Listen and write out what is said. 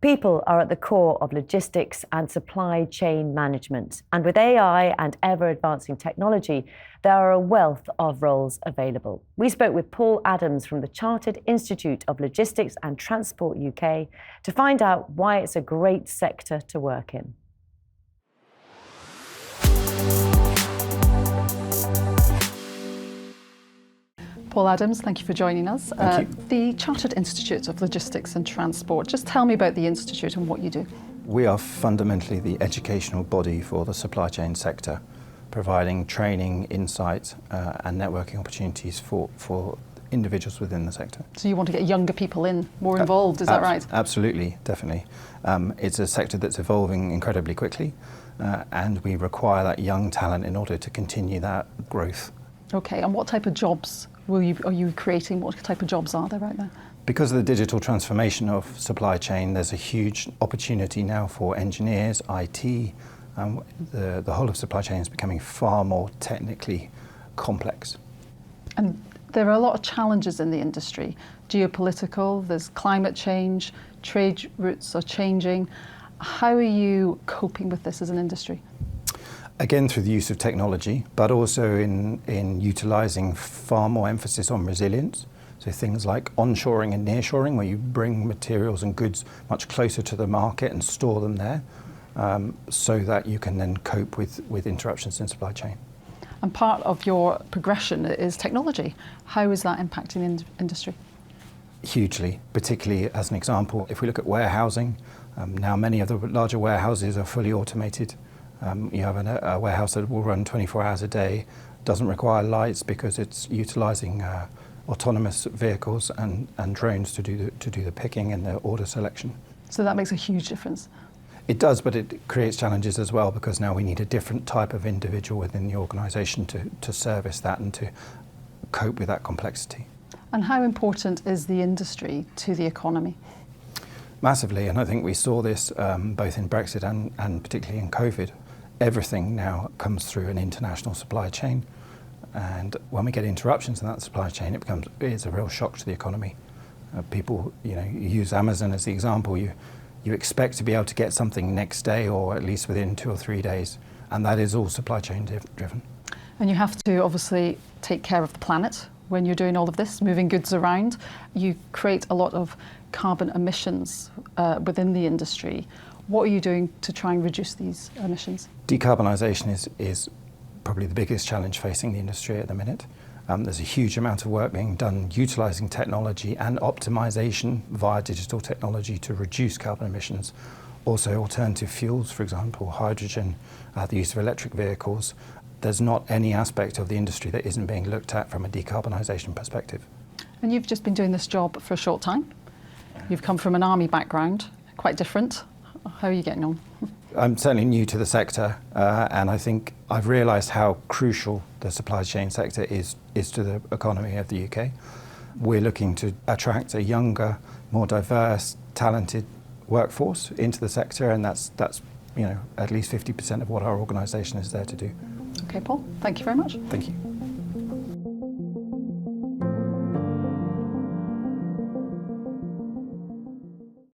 People are at the core of logistics and supply chain management. And with AI and ever-advancing technology, there are a wealth of roles available. We spoke with Paul Adams from the Chartered Institute of Logistics and Transport UK to find out why it's a great sector to work in. Paul Adams, thank you for joining us. Thank you. The Chartered Institute of Logistics and Transport. Just tell me about the Institute and what you do. We are fundamentally the educational body for the supply chain sector, providing training, insight and networking opportunities for individuals within the sector. So you want to get younger people in, more involved, is that right? Absolutely, definitely. It's a sector that's evolving incredibly quickly and we require that young talent in order to continue that growth. Okay, and what type of jobs are you creating? What type of jobs are there right now? Because of the digital transformation of supply chain, there's a huge opportunity now for engineers, IT. The whole of supply chain is becoming far more technically complex. And there are a lot of challenges in the industry. Geopolitical, there's climate change, trade routes are changing. How are you coping with this as an industry? Again, through the use of technology, but also in utilising far more emphasis on resilience. So things like onshoring and nearshoring, where you bring materials and goods much closer to the market and store them there, so that you can then cope with interruptions in supply chain. And part of your progression is technology. How is that impacting the industry? Hugely, particularly as an example, if we look at warehousing, now many of the larger warehouses are fully automated. You have a warehouse that will run 24 hours a day, doesn't require lights because it's utilising autonomous vehicles and drones to do the picking and the order selection. So that makes a huge difference. It does, but it creates challenges as well because now we need a different type of individual within the organisation to service that and to cope with that complexity. And how important is the industry to the economy? Massively, and I think we saw this both in Brexit and particularly in COVID. Everything now comes through an international supply chain, and when we get interruptions in that supply chain, it's a real shock to the economy. People, you use Amazon as the example. You expect to be able to get something next day or at least within 2 or 3 days, and that is all supply chain driven. And you have to obviously take care of the planet when you're doing all of this, moving goods around. You create a lot of carbon emissions within the industry. What are you doing to try and reduce these emissions? Decarbonisation is probably the biggest challenge facing the industry at the minute. There's a huge amount of work being done utilising technology and optimisation via digital technology to reduce carbon emissions. Also alternative fuels, for example, hydrogen, the use of electric vehicles. There's not any aspect of the industry that isn't being looked at from a decarbonisation perspective. And you've just been doing this job for a short time. You've come from an army background, quite different. How are you getting on? I'm certainly new to the sector, and I think I've realised how crucial the supply chain sector is to the economy of the UK. We're looking to attract a younger, more diverse, talented workforce into the sector, and that's at least 50% of what our organisation is there to do. Okay, Paul, thank you very much. Thank you.